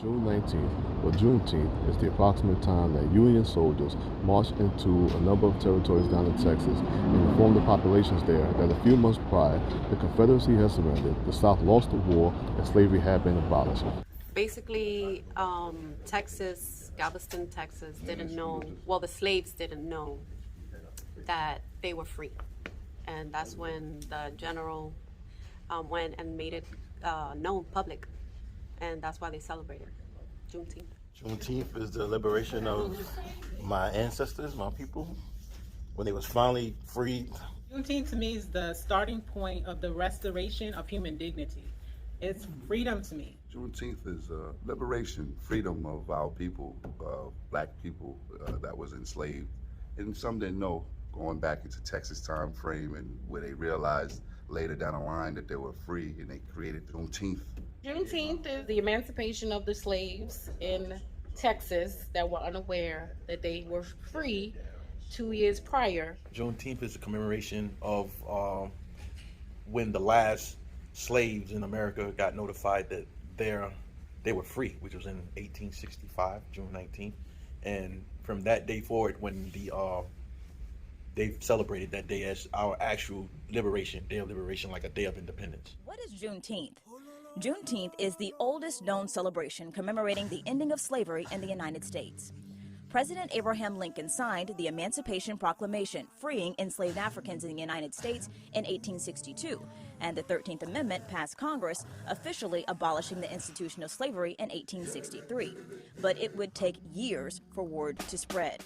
June 19th, or Juneteenth, is the approximate time that Union soldiers marched into a number of territories down in Texas and informed the populations there that a few months prior, the Confederacy had surrendered, the South lost the war, and slavery had been abolished. Basically, Galveston, Texas didn't know, well, the slaves didn't know that they were free. And that's when the general went and made it known public. And that's why they celebrated Juneteenth. Juneteenth is the liberation of my ancestors, my people, when they was finally freed. Juneteenth to me is the starting point of the restoration of human dignity. It's freedom to me. Juneteenth is liberation, freedom of our people, black people that was enslaved. And some didn't know, going back into Texas time frame, and where they realized later down the line that they were free, and they created Juneteenth. Juneteenth is the emancipation of the slaves in Texas that were unaware that they were free 2 years prior. Juneteenth is a commemoration of when the last slaves in America got notified that they were free, which was in 1865, June 19th. And from that day forward, when they celebrated that day as our actual liberation, day of liberation, like a day of independence. What is Juneteenth? Juneteenth is the oldest known celebration commemorating the ending of slavery in the United States. President Abraham Lincoln signed the Emancipation Proclamation, freeing enslaved Africans in the United States in 1862, and the 13th Amendment passed Congress, officially abolishing the institution of slavery in 1863. But it would take years for word to spread.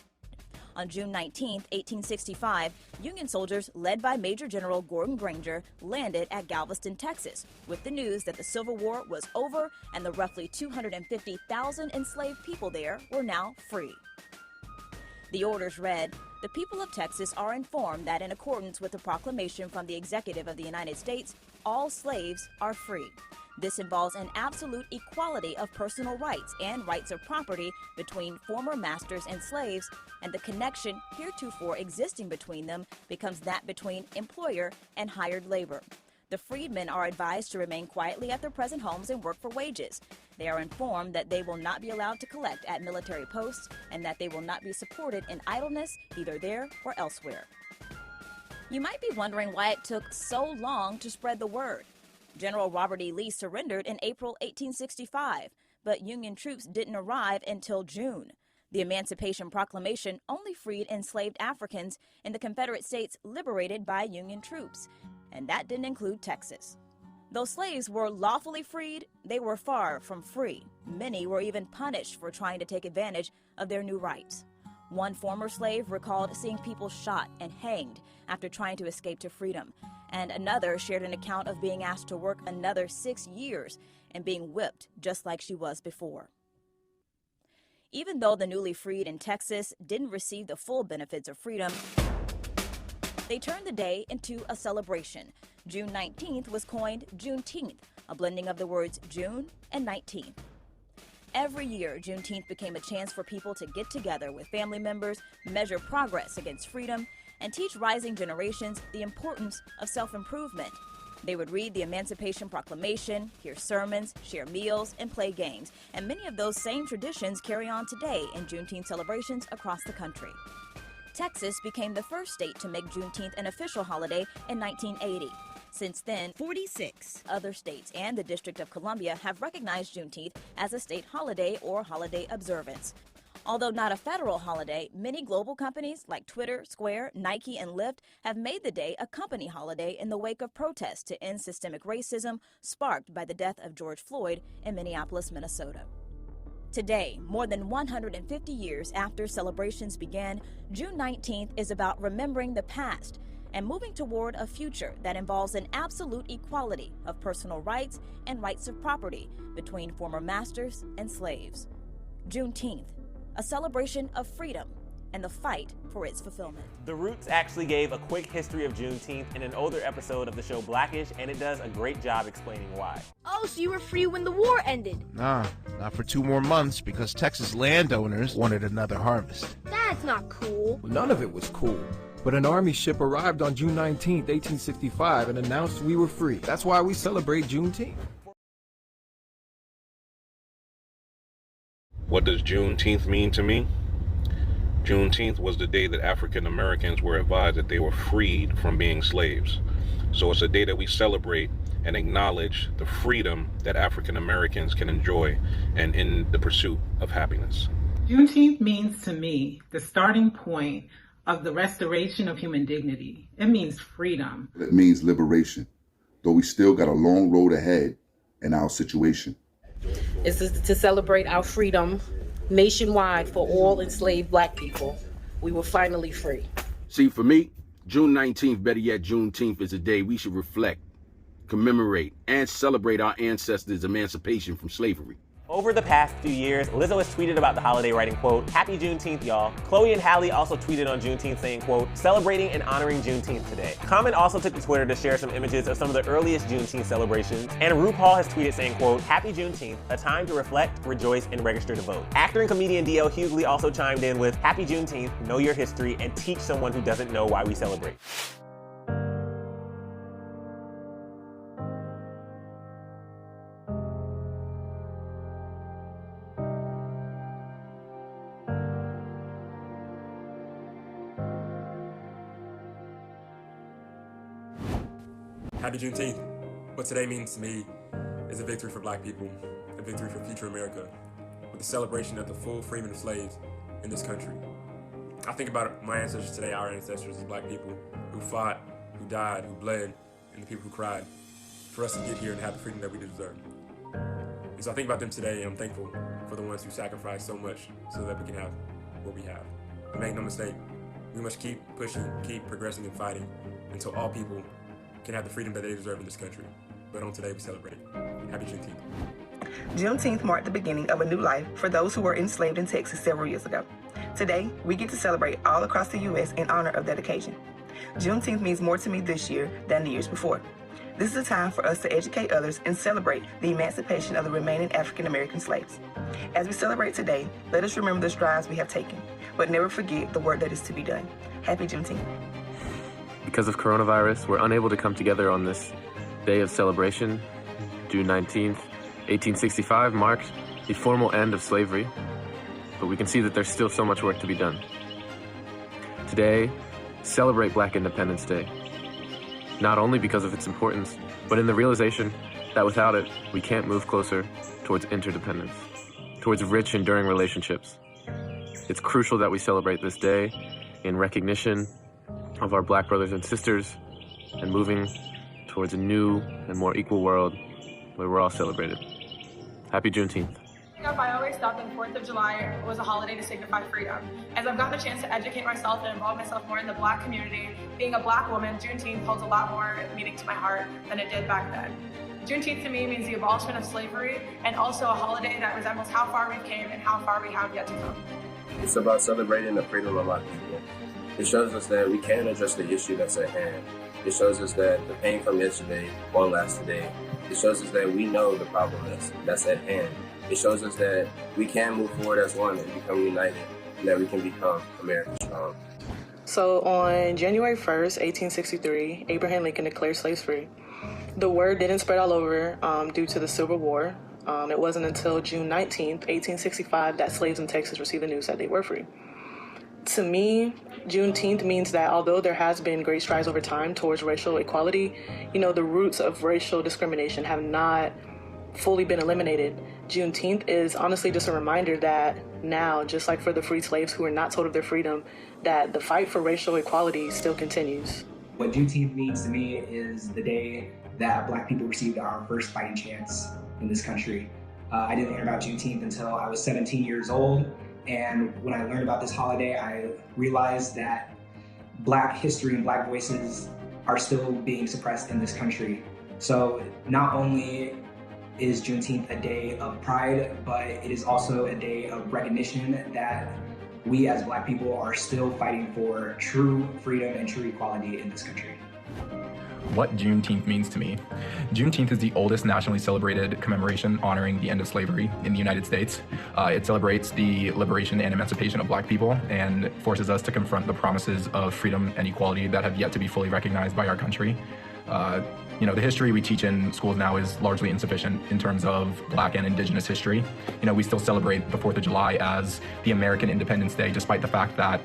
On June 19, 1865, Union soldiers led by Major General Gordon Granger landed at Galveston, Texas, with the news that the Civil War was over and the roughly 250,000 enslaved people there were now free. The orders read, "The people of Texas are informed that in accordance with the proclamation from the Executive of the United States, all slaves are free. This involves an absolute equality of personal rights and rights of property between former masters and slaves, and the connection heretofore existing between them becomes that between employer and hired labor. The freedmen are advised to remain quietly at their present homes and work for wages. They are informed that they will not be allowed to collect at military posts and that they will not be supported in idleness either there or elsewhere." You might be wondering why it took so long to spread the word. General Robert E. Lee surrendered in April 1865, but Union troops didn't arrive until June. The Emancipation Proclamation only freed enslaved Africans in the Confederate States liberated by Union troops, and that didn't include Texas. Though slaves were lawfully freed, they were far from free. Many were even punished for trying to take advantage of their new rights. One former slave recalled seeing people shot and hanged after trying to escape to freedom, and another shared an account of being asked to work another 6 years and being whipped just like she was before. Even though the newly freed in Texas didn't receive the full benefits of freedom, they turned the day into a celebration. June 19th was coined Juneteenth, a blending of the words June and 19th. Every year, Juneteenth became a chance for people to get together with family members, measure progress against freedom, and teach rising generations the importance of self-improvement. They would read the Emancipation Proclamation, hear sermons, share meals, and play games. And many of those same traditions carry on today in Juneteenth celebrations across the country. Texas became the first state to make Juneteenth an official holiday in 1980. Since then, 46 other states and the District of Columbia have recognized Juneteenth as a state holiday or holiday observance. Although not a federal holiday, many global companies like Twitter, Square, Nike, and Lyft have made the day a company holiday in the wake of protests to end systemic racism sparked by the death of George Floyd in Minneapolis, Minnesota. Today, more than 150 years after celebrations began, June 19th is about remembering the past and moving toward a future that involves an absolute equality of personal rights and rights of property between former masters and slaves. Juneteenth, a celebration of freedom and the fight for its fulfillment. The Roots actually gave a quick history of Juneteenth in an older episode of the show Blackish, and it does a great job explaining why. Oh, so you were free when the war ended? Nah, not for 2 more months because Texas landowners wanted another harvest. That's not cool. Well, none of it was cool. But an army ship arrived on June 19, 1865 and announced we were free. That's why we celebrate Juneteenth. What does Juneteenth mean to me? Juneteenth was the day that African Americans were advised that they were freed from being slaves. So it's a day that we celebrate and acknowledge the freedom that African Americans can enjoy and in the pursuit of happiness. Juneteenth means to me the starting point of the restoration of human dignity. It means freedom. It means liberation, though we still got a long road ahead in our situation. It's to celebrate our freedom nationwide for all enslaved Black people. We were finally free. See, for me, June 19th, better yet, Juneteenth, is a day we should reflect, commemorate, and celebrate our ancestors' emancipation from slavery. Over the past few years, Lizzo has tweeted about the holiday writing, quote, "Happy Juneteenth, y'all." Chloe and Halle also tweeted on Juneteenth saying, quote, "Celebrating and honoring Juneteenth today." Common also took to Twitter to share some images of some of the earliest Juneteenth celebrations. And RuPaul has tweeted saying, quote, "Happy Juneteenth, a time to reflect, rejoice, and register to vote." Actor and comedian D.L. Hughley also chimed in with, "Happy Juneteenth, know your history, and teach someone who doesn't know why we celebrate." Happy Juneteenth. What today means to me is a victory for Black people, a victory for future America, with the celebration of the full freedom of slaves in this country. I think about my ancestors today, our ancestors as Black people, who fought, who died, who bled, and the people who cried for us to get here and have the freedom that we deserve. And so I think about them today, and I'm thankful for the ones who sacrificed so much so that we can have what we have. But make no mistake, we must keep pushing, keep progressing and fighting until all people can have the freedom that they deserve in this country. But on today, we celebrate it. Happy Juneteenth. Juneteenth marked the beginning of a new life for those who were enslaved in Texas several years ago. Today, we get to celebrate all across the U.S. in honor of that occasion. Juneteenth means more to me this year than the years before. This is a time for us to educate others and celebrate the emancipation of the remaining African American slaves. As we celebrate today, let us remember the strides we have taken, but never forget the work that is to be done. Happy Juneteenth. Because of coronavirus, we're unable to come together on this day of celebration. June 19th, 1865 marked the formal end of slavery, but we can see that there's still so much work to be done. Today, celebrate Black Independence Day, not only because of its importance, but in the realization that without it, we can't move closer towards interdependence, towards rich, enduring relationships. It's crucial that we celebrate this day in recognition of our Black brothers and sisters and moving towards a new and more equal world where we're all celebrated. Happy Juneteenth. I always thought that 4th of July was a holiday to signify freedom. As I've gotten a chance to educate myself and involve myself more in the Black community, being a Black woman, Juneteenth holds a lot more meaning to my heart than it did back then. Juneteenth to me means the abolishment of slavery and also a holiday that resembles how far we've came and how far we have yet to come. It's about celebrating the freedom of our people. It shows us that we can address the issue that's at hand. It shows us that the pain from yesterday won't last today. It shows us that we know the problem that's at hand. It shows us that we can move forward as one and become united, and that we can become America strong. So on January 1st, 1863, Abraham Lincoln declared slaves free. The word didn't spread all over due to the Civil War. It wasn't until June 19th, 1865 that slaves in Texas received the news that they were free. To me, Juneteenth means that although there has been great strides over time towards racial equality, the roots of racial discrimination have not fully been eliminated. Juneteenth is honestly just a reminder that now, just like for the free slaves who were not told of their freedom, that the fight for racial equality still continues. What Juneteenth means to me is the day that Black people received our first fighting chance in this country. I didn't learn about Juneteenth until I was 17 years old. And when I learned about this holiday, I realized that Black history and Black voices are still being suppressed in this country. So not only is Juneteenth a day of pride, but it is also a day of recognition that we as Black people are still fighting for true freedom and true equality in this country. What Juneteenth means to me. Juneteenth is the oldest nationally celebrated commemoration honoring the end of slavery in the United States. It celebrates the liberation and emancipation of Black people and forces us to confront the promises of freedom and equality that have yet to be fully recognized by our country. You know, the history we teach in schools now is largely insufficient in terms of Black and Indigenous history. You know, we still celebrate the 4th of July as the American Independence Day, despite the fact that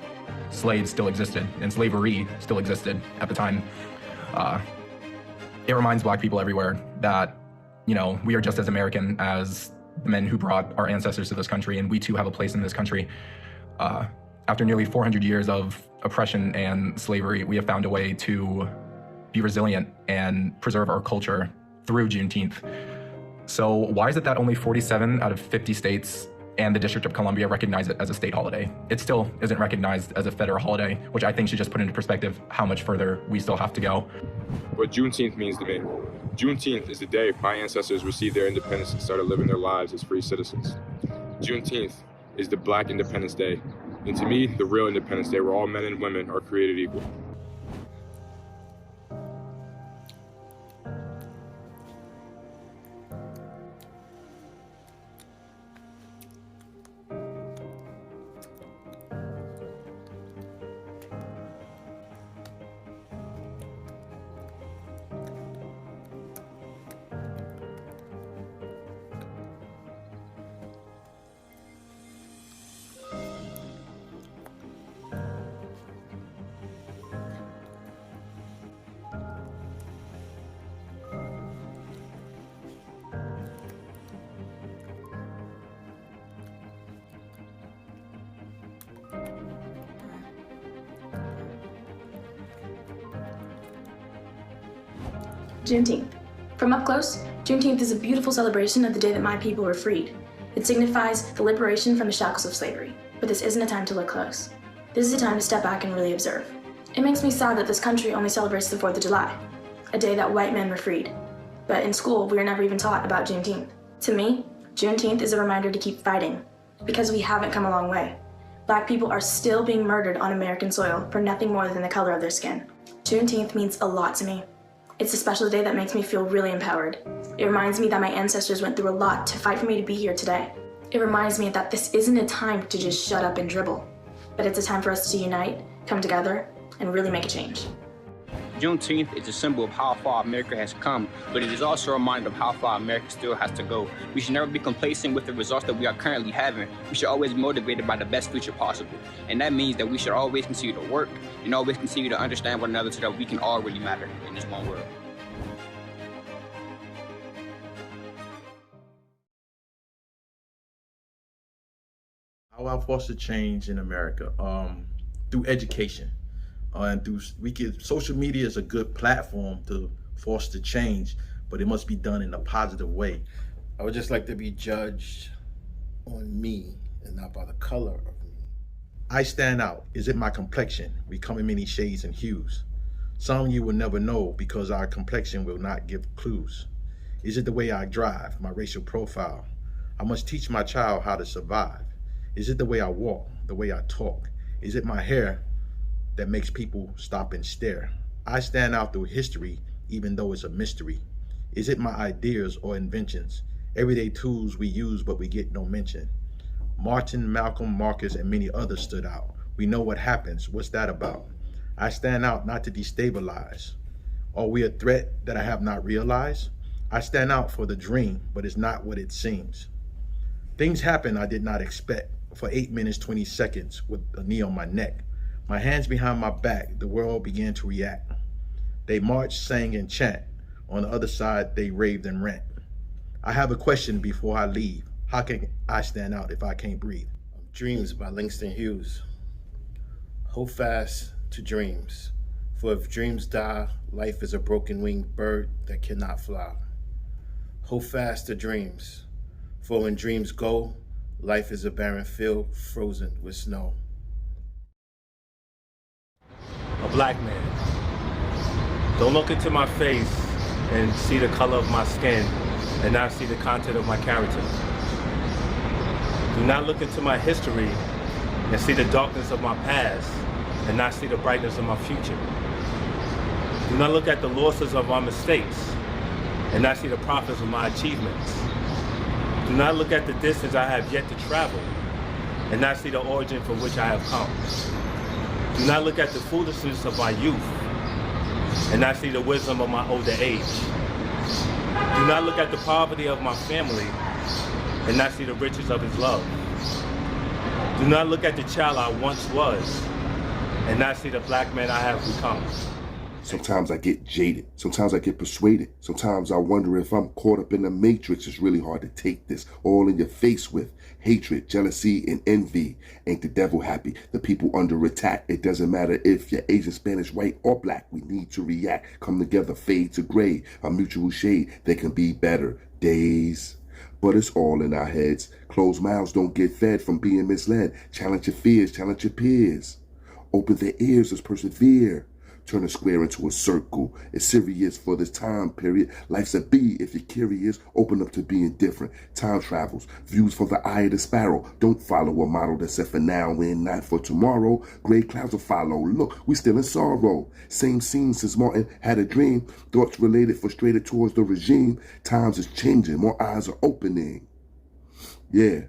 slaves still existed and slavery still existed at the time. It reminds Black people everywhere that, you know, we are just as American as the men who brought our ancestors to this country, and we too have a place in this country. After nearly 400 years of oppression and slavery, we have found a way to be resilient and preserve our culture through Juneteenth. So why is it that only 47 out of 50 states and the District of Columbia recognize it as a state holiday? It still isn't recognized as a federal holiday, which I think should just put into perspective how much further we still have to go. What Juneteenth means to me. Juneteenth is the day my ancestors received their independence and started living their lives as free citizens. Juneteenth is the Black Independence Day, and to me, the real Independence Day where all men and women are created equal. Juneteenth. From up close, Juneteenth is a beautiful celebration of the day that my people were freed. It signifies the liberation from the shackles of slavery. But this isn't a time to look close. This is a time to step back and really observe. It makes me sad that this country only celebrates the 4th of July, a day that white men were freed. But in school, we are never even taught about Juneteenth. To me, Juneteenth is a reminder to keep fighting, because we haven't come a long way. Black people are still being murdered on American soil for nothing more than the color of their skin. Juneteenth means a lot to me. It's a special day that makes me feel really empowered. It reminds me that my ancestors went through a lot to fight for me to be here today. It reminds me that this isn't a time to just shut up and dribble, but it's a time for us to unite, come together, and really make a change. Juneteenth is a symbol of how far America has come, but it is also a reminder of how far America still has to go. We should never be complacent with the results that we are currently having. We should always be motivated by the best future possible. And that means that we should always continue to work and always continue to understand one another so that we can all really matter in this one world. How I foster change in America? Through education. And social media is a good platform to foster change, but it must be done in a positive way. I would just like to be judged on me and not by the color of me. I stand out. Is it my complexion? We come in many shades and hues. Some you will never know because our complexion will not give clues. Is it the way I drive, my racial profile? I must teach my child how to survive. Is it the way I walk, the way I talk? Is it my hair that makes people stop and stare? I stand out through history, even though it's a mystery. Is it my ideas or inventions? Everyday tools we use, but we get no mention. Martin, Malcolm, Marcus, and many others stood out. We know what happens. What's that about? I stand out not to destabilize. Are we a threat that I have not realized? I stand out for the dream, but it's not what it seems. Things happen I did not expect. For 8 minutes, 20 seconds with a knee on my neck. My hands behind my back, the world began to react. They marched, sang, and chant. On the other side, they raved and rant. I have a question before I leave. How can I stand out if I can't breathe? Dreams by Langston Hughes. Hold fast to dreams, for if dreams die, life is a broken-winged bird that cannot fly. Hold fast to dreams, for when dreams go, life is a barren field frozen with snow. A black man. Don't look into my face and see the color of my skin and not see the content of my character. Do not look into my history and see the darkness of my past and not see the brightness of my future. Do not look at the losses of my mistakes and not see the profits of my achievements. Do not look at the distance I have yet to travel and not see the origin from which I have come. Do not look at the foolishness of my youth and I see the wisdom of my older age. Do not look at the poverty of my family and not see the riches of his love. Do not look at the child I once was and not see the black man I have become. Sometimes I get jaded. Sometimes I get persuaded. Sometimes I wonder if I'm caught up in the matrix. It's really hard to take this all in your face with hatred, jealousy, and envy. Ain't the devil happy? The people under attack. It doesn't matter if you're Asian, Spanish, white, or black. We need to react. Come together, fade to gray. A mutual shade. There can be better days. But it's all in our heads. Closed mouths don't get fed from being misled. Challenge your fears, challenge your peers. Open their ears, let's persevere. Turn a square into a circle. It's serious for this time period. Life's a bee if you're curious. Open up to being different. Time travels. Views from the eye of the sparrow. Don't follow a model that's set for now and not for tomorrow. Gray clouds will follow. Look, we still in sorrow. Same scene since Martin had a dream. Thoughts related, frustrated towards the regime. Times is changing. More eyes are opening. Yeah.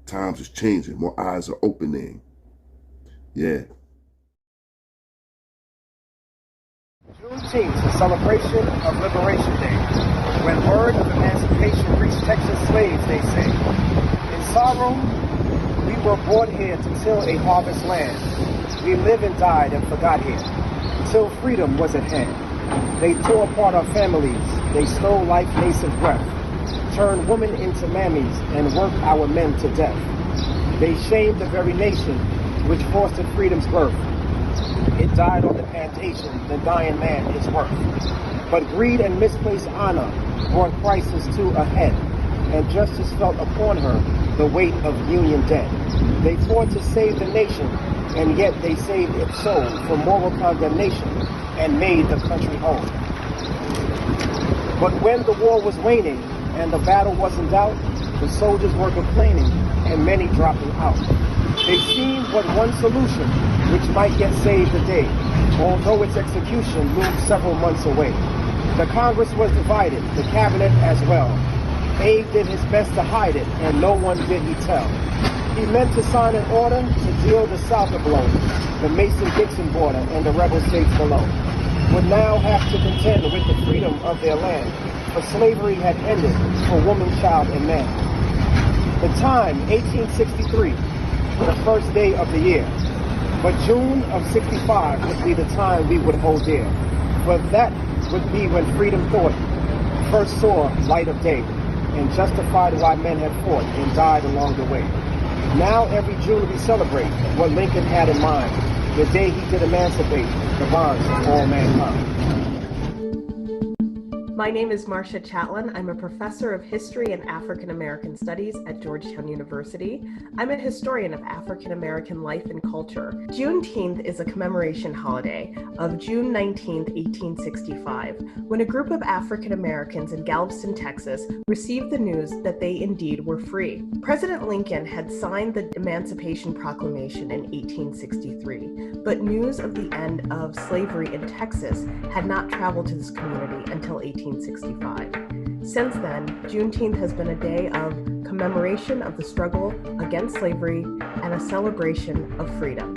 Times is changing. More eyes are opening. Yeah. Juneteenth, a celebration of Liberation Day, when word of emancipation reached Texas slaves, they say. In sorrow, we were brought here to till a harvest land. We lived and died and forgot here, till freedom was at hand. They tore apart our families, they stole life's nascent breath, turned women into mammies and worked our men to death. They shamed the very nation which fostered freedom's birth. It died on the plantation, the dying man is worth. But greed and misplaced honor brought crisis to a head, and justice felt upon her the weight of Union debt. They fought to save the nation, and yet they saved its soul from moral condemnation and made the country whole. But when the war was waning and the battle was in doubt, the soldiers were complaining and many dropping out. They seemed but one solution which might yet save the day, although its execution loomed several months away. The Congress was divided, the cabinet as well. Abe did his best to hide it, and no one did he tell. He meant to sign an order to deal the South a blow. The Mason-Dixon border and the rebel states below would now have to contend with the freedom of their land, for slavery had ended for woman, child, and man. The time, 1863, the first day of the year. But June of 65 would be the time we would hold dear. For that would be when freedom thought first saw light of day and justified why men had fought and died along the way. Now every June we celebrate what Lincoln had in mind, the day he did emancipate the bonds of all mankind. My name is Marcia Chatlin. I'm a professor of history and African American studies at Georgetown University. I'm a historian of African American life and culture. Juneteenth is a commemoration holiday of June 19th, 1865, when a group of African Americans in Galveston, Texas, received the news that they indeed were free. President Lincoln had signed the Emancipation Proclamation in 1863, but news of the end of slavery in Texas had not traveled to this community until 1865. Since then, Juneteenth has been a day of commemoration of the struggle against slavery and a celebration of freedom.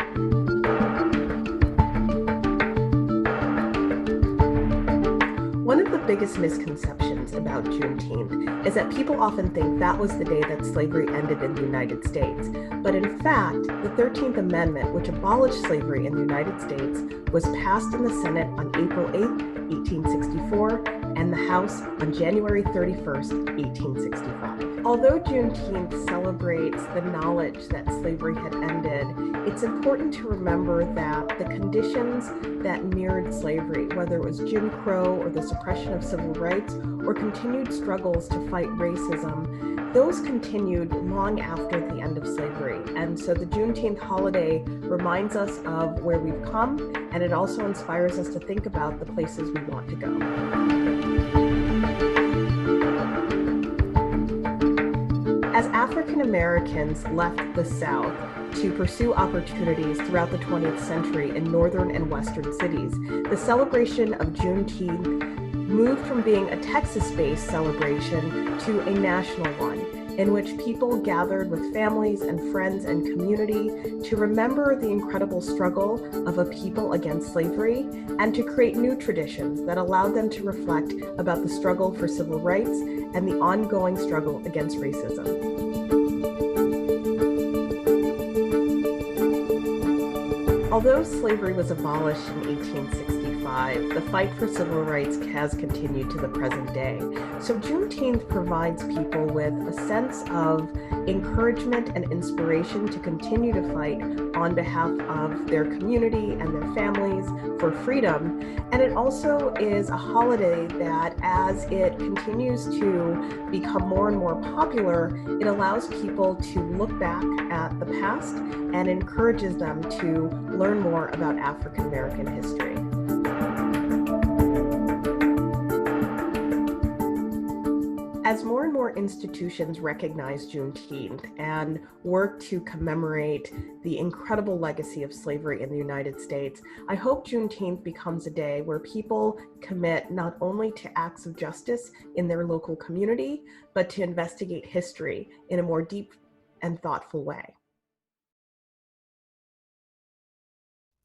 One of the biggest misconceptions about Juneteenth is that people often think that was the day that slavery ended in the United States. But in fact, the 13th Amendment, which abolished slavery in the United States, was passed in the Senate on April 8, 1864, and the House on January 31st, 1865. Although Juneteenth celebrates the knowledge that slavery had ended, it's important to remember that the conditions that mirrored slavery, whether it was Jim Crow or the suppression of civil rights or continued struggles to fight racism, those continued long after the end of slavery. And so the Juneteenth holiday reminds us of where we've come, and it also inspires us to think about the places we want to go. As African Americans left the South to pursue opportunities throughout the 20th century in northern and western cities, the celebration of Juneteenth moved from being a Texas-based celebration to a national one. in which people gathered with families and friends and community to remember the incredible struggle of a people against slavery and to create new traditions that allowed them to reflect about the struggle for civil rights and the ongoing struggle against racism. Although slavery was abolished in 1865, the fight for civil rights has continued to the present day. So Juneteenth provides people with a sense of encouragement and inspiration to continue to fight on behalf of their community and their families for freedom. And it also is a holiday that, as it continues to become more and more popular, it allows people to look back at the past and encourages them to learn more about African American history. As more and more institutions recognize Juneteenth and work to commemorate the incredible legacy of slavery in the United States, I hope Juneteenth becomes a day where people commit not only to acts of justice in their local community, but to investigate history in a more deep and thoughtful way.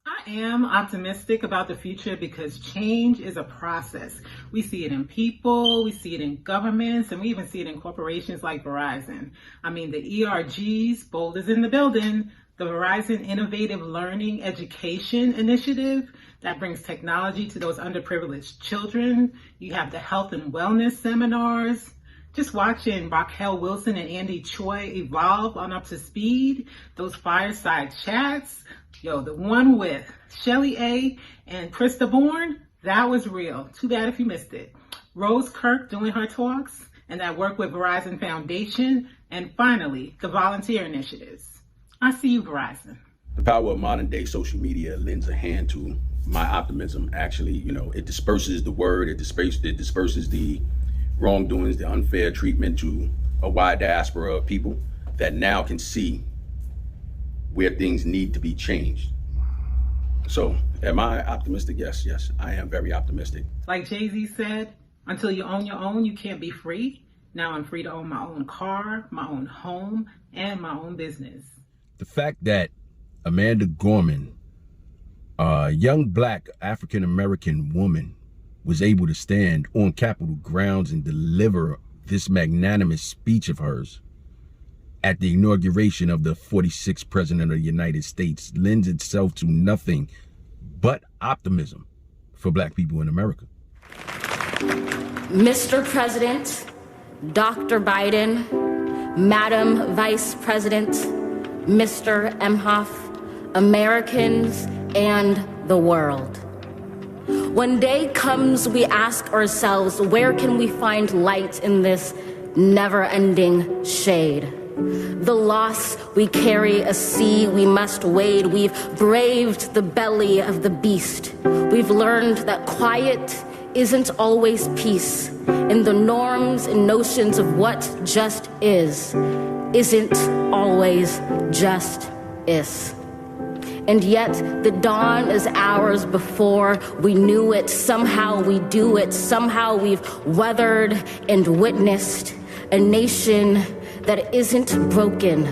I am optimistic about the future because change is a process. We see it in people, we see it in governments, and we even see it in corporations like Verizon. I mean, the ERGs, bold is in the building, the Verizon Innovative Learning Education Initiative that brings technology to those underprivileged children. You have the health and wellness seminars. Just watching Raquel Wilson and Andy Choi evolve on Up to Speed, those fireside chats. Yo, the one with Shelly A. and Krista Bourne, that was real. Too bad if you missed it. Rose Kirk doing her talks, and that work with Verizon Foundation, and finally, the volunteer initiatives. I see you, Verizon. The power of modern day social media lends a hand to my optimism. Actually, it disperses the word, it disperses the wrongdoings, the unfair treatment to a wide diaspora of people that now can see where things need to be changed. So am I optimistic? Yes, I am very optimistic. Like Jay-Z said, until you own your own, you can't be free. Now I'm free to own my own car, my own home, and my own business. The fact that Amanda Gorman, a young black African-American woman, was able to stand on Capitol grounds and deliver this magnanimous speech of hers at the inauguration of the 46th President of the United States lends itself to nothing but optimism for black people in America. Mr. President, Dr. Biden, Madam Vice President, Mr. Emhoff, Americans, and the world. When day comes, we ask ourselves, where can we find light in this never-ending shade? The loss we carry, a sea we must wade. We've braved the belly of the beast. We've learned that quiet isn't always peace, and the norms and notions of what just isn't always just is. And yet the dawn is ours before we knew it. Somehow we do it. Somehow we've weathered and witnessed a nation that isn't broken,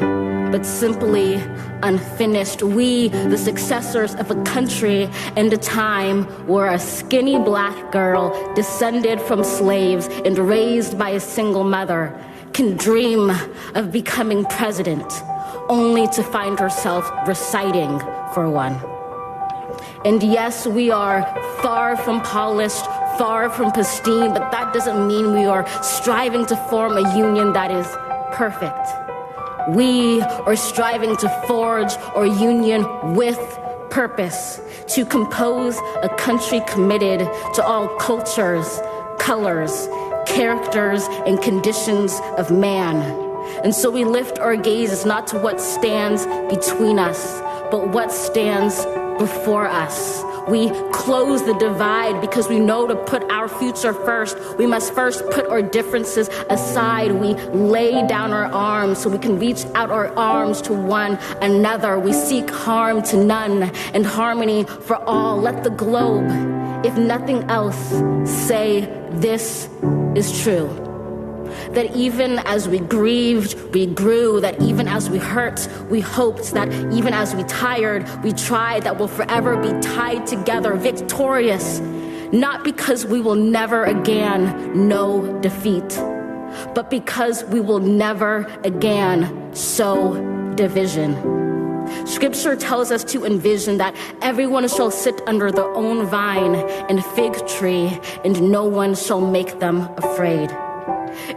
but simply unfinished. We, the successors of a country and a time where a skinny black girl descended from slaves and raised by a single mother can dream of becoming president, only to find herself reciting for one. And yes, we are far from polished, far from pristine, but that doesn't mean we are striving to form a union that is perfect. We are striving to forge our union with purpose, to compose a country committed to all cultures, colors, characters, and conditions of man. And so we lift our gazes not to what stands between us, but what stands before us. We close the divide because we know to put our future first, we must first put our differences aside. We lay down our arms so we can reach out our arms to one another. We seek harm to none and harmony for all. Let the globe, if nothing else, say this is true. That even as we grieved, we grew. That even as we hurt, we hoped. That even as we tired, we tried. That we'll forever be tied together, victorious. Not because we will never again know defeat, but because we will never again sow division. Scripture tells us to envision that everyone shall sit under their own vine and fig tree, and no one shall make them afraid.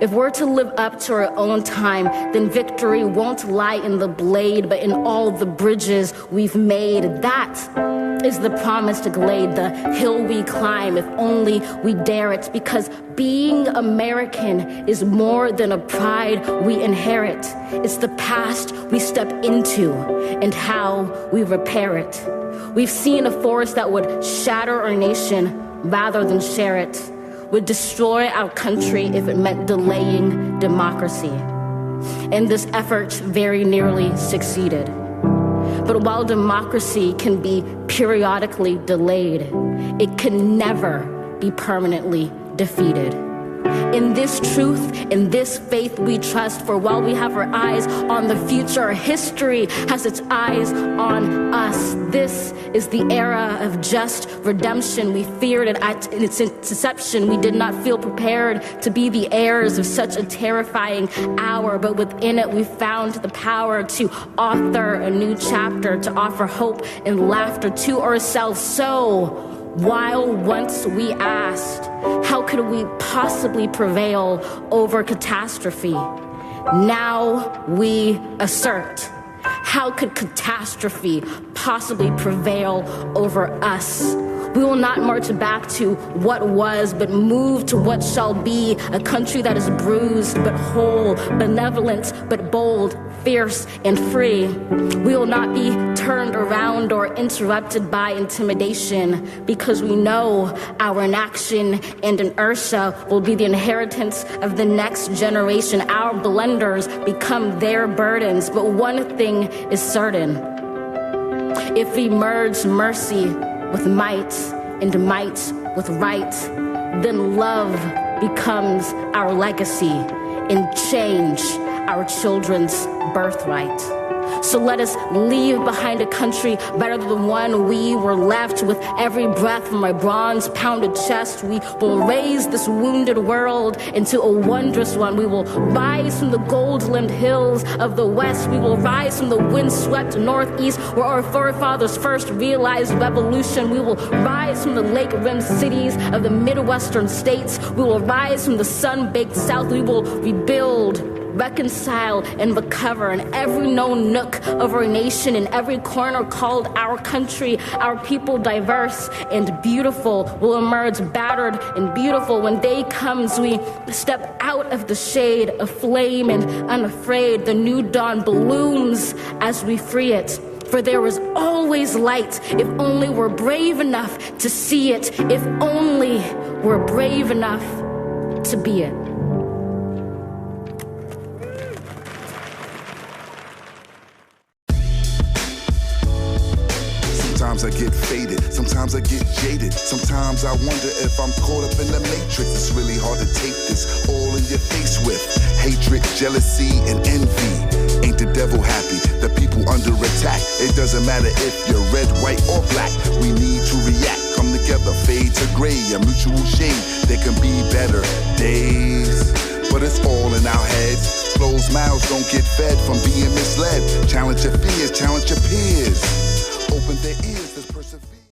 If we're to live up to our own time, then victory won't lie in the blade, but in all the bridges we've made. That is the promised glade, the hill we climb, if only we dare it. Because being American is more than a pride we inherit. It's the past we step into and how we repair it. We've seen a force that would shatter our nation rather than share it, would destroy our country if it meant delaying democracy. And this effort very nearly succeeded. But while democracy can be periodically delayed, it can never be permanently defeated. In this truth, in this faith we trust, for while we have our eyes on the future, history has its eyes on us. This is the era of just redemption. We feared it at its inception. We did not feel prepared to be the heirs of such a terrifying hour, but within it we found the power to author a new chapter, to offer hope and laughter to ourselves. So, while once we asked, how could we possibly prevail over catastrophe? Now we assert, how could catastrophe possibly prevail over us? We will not march back to what was, but move to what shall be, a country that is bruised but whole, benevolent but bold, fierce and free. We will not be turned around or interrupted by intimidation, because we know our inaction and inertia will be the inheritance of the next generation. Our blunders become their burdens, but one thing is certain. If we merge mercy with might and might with right, then love becomes our legacy and change our children's birthright. So let us leave behind a country better than the one we were left. With every breath from my bronze-pounded chest, we will raise this wounded world into a wondrous one. We will rise from the gold-limbed hills of the west. We will rise from the wind-swept northeast, where our forefathers first realized revolution. We will rise from the lake-rimmed cities of the Midwestern states. We will rise from the sun-baked south. We will rebuild, reconcile, and recover in every known nook of our nation, in every corner called our country. Our people, diverse and beautiful, will emerge battered and beautiful. When day comes, we step out of the shade of flame and unafraid. The new dawn blooms as we free it. For there is always light, if only we're brave enough to see it, if only we're brave enough to be it. Sometimes I get faded, sometimes I get jaded. Sometimes I wonder if I'm caught up in the matrix. It's really hard to take this all in your face with hatred, jealousy, and envy. Ain't the devil happy? The people under attack. It doesn't matter if you're red, white, or black. We need to react, come together, fade to gray, a mutual shade. There can be better days, but it's all in our heads. Closed mouths don't get fed from being misled. Challenge your fears, challenge your peers. Open their ears.